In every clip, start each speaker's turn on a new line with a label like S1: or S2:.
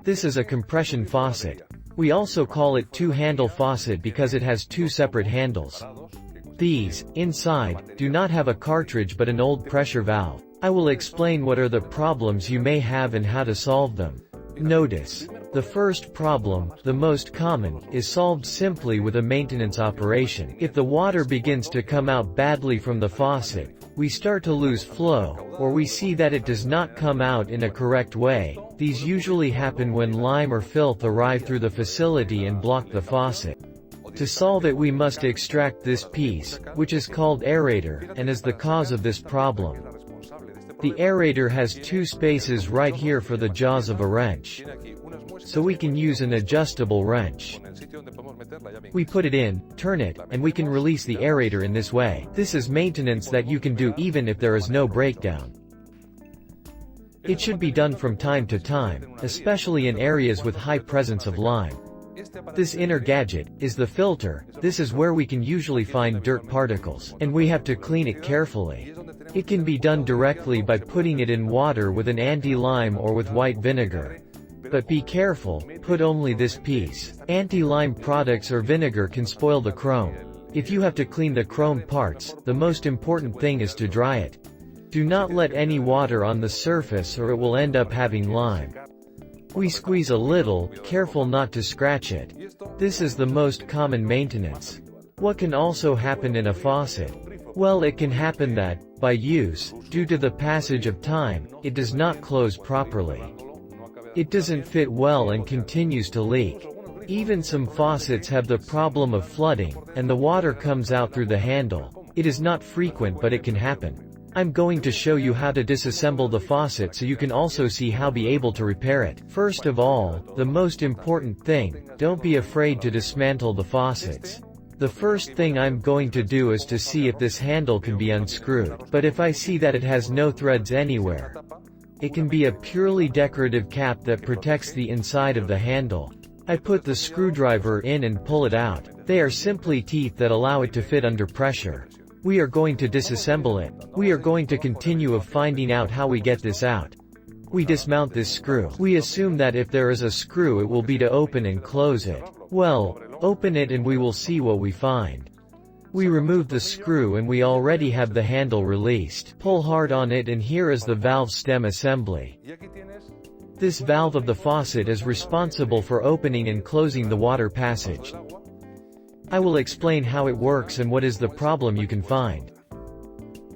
S1: This is a compression faucet. We also call it two-handle faucet because it has two separate handles. These, inside, do not have a cartridge but an old pressure valve. I will explain what are the problems you may have and how to solve them. Notice. The first problem, the most common, is solved simply with a maintenance operation. If the water begins to come out badly from the faucet, we start to lose flow, or we see that it does not come out in a correct way. These usually happen when lime or filth arrive through the facility and block the faucet. To solve it, we must extract this piece, which is called aerator, and is the cause of this problem. The aerator has two spaces right here for the jaws of a wrench. So we can use an adjustable wrench. We put it in, turn it, and we can release the aerator in this way. This is maintenance that you can do even if there is no breakdown. It should be done from time to time, especially in areas with high presence of lime. This inner gadget is the filter. This is where we can usually find dirt particles, and we have to clean it carefully. It can be done directly by putting it in water with an anti-lime or with white vinegar. But be careful, put only this piece. Anti-lime products or vinegar can spoil the chrome. If you have to clean the chrome parts, the most important thing is to dry it. Do not let any water on the surface or it will end up having lime. We squeeze a little, careful not to scratch it. This is the most common maintenance. What can also happen in a faucet? Well, it can happen that, by use, due to the passage of time, it does not close properly. It doesn't fit well and continues to leak. Even some faucets have the problem of flooding, and the water comes out through the handle. It is not frequent but it can happen. I'm going to show you how to disassemble the faucet so you can also see how be able to repair it. First of all, the most important thing, don't be afraid to dismantle the faucets. The first thing I'm going to do is to see if this handle can be unscrewed. But if I see that it has no threads anywhere, it can be a purely decorative cap that protects the inside of the handle. I put the screwdriver in and pull it out. They are simply teeth that allow it to fit under pressure. We are going to disassemble it. We are going to continue of finding out how we get this out. We dismount this screw. We assume that if there is a screw it will be to open and close it. Well, open it and we will see what we find. We remove the screw and we already have the handle released. Pull hard on it and here is the valve stem assembly. This valve of the faucet is responsible for opening and closing the water passage. I will explain how it works and what is the problem you can find.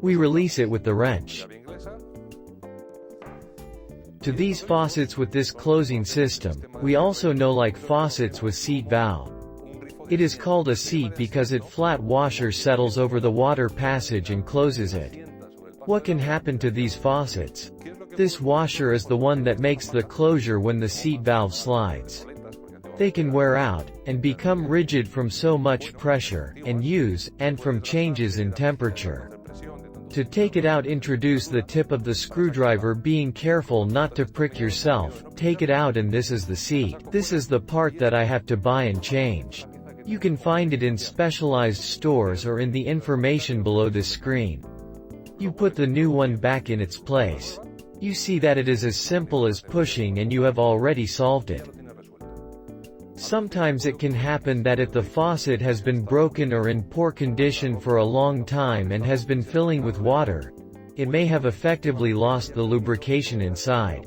S1: We release it with the wrench. To these faucets with this closing system, we also know like faucets with seat valve. It is called a seat because it flat washer settles over the water passage and closes it. What can happen to these faucets? This washer is the one that makes the closure when the seat valve slides. They can wear out, and become rigid from so much pressure, and use, and from changes in temperature. To take it out, introduce the tip of the screwdriver, being careful not to prick yourself. Take it out and this is the seat. This is the part that I have to buy and change. You can find it in specialized stores or in the information below this screen. You put the new one back in its place. You see that it is as simple as pushing and you have already solved it. Sometimes it can happen that if the faucet has been broken or in poor condition for a long time and has been filling with water, it may have effectively lost the lubrication inside.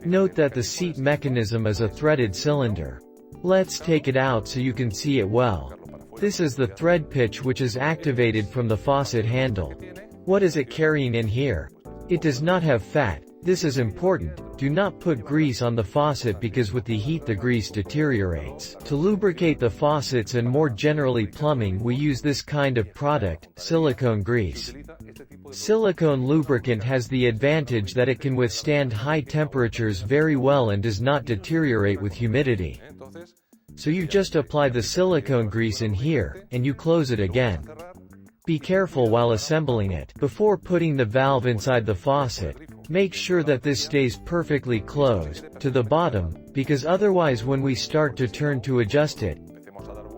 S1: Note that the seat mechanism is a threaded cylinder. Let's take it out so you can see it well. This is the thread pitch which is activated from the faucet handle. What is it carrying in here? It does not have fat. This is important. Do not put grease on the faucet because with the heat the grease deteriorates. To lubricate the faucets and more generally plumbing, we use this kind of product, silicone grease. Silicone lubricant has the advantage that it can withstand high temperatures very well and does not deteriorate with humidity. So you just apply the silicone grease in here, and you close it again. Be careful while assembling it. Before putting the valve inside the faucet, make sure that this stays perfectly closed, to the bottom, because otherwise when we start to turn to adjust it,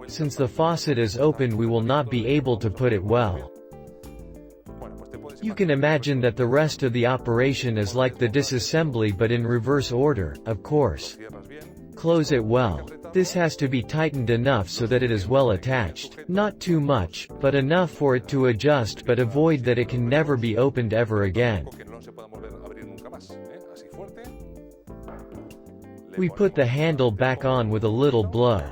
S1: since the faucet is open we will not be able to put it well. You can imagine that the rest of the operation is like the disassembly but in reverse order, of course. Close it well. This has to be tightened enough so that it is well attached. Not too much, but enough for it to adjust but avoid that it can never be opened ever again. We put the handle back on with a little blow.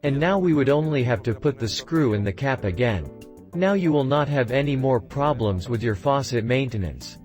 S1: And now we would only have to put the screw in the cap again. Now you will not have any more problems with your faucet maintenance.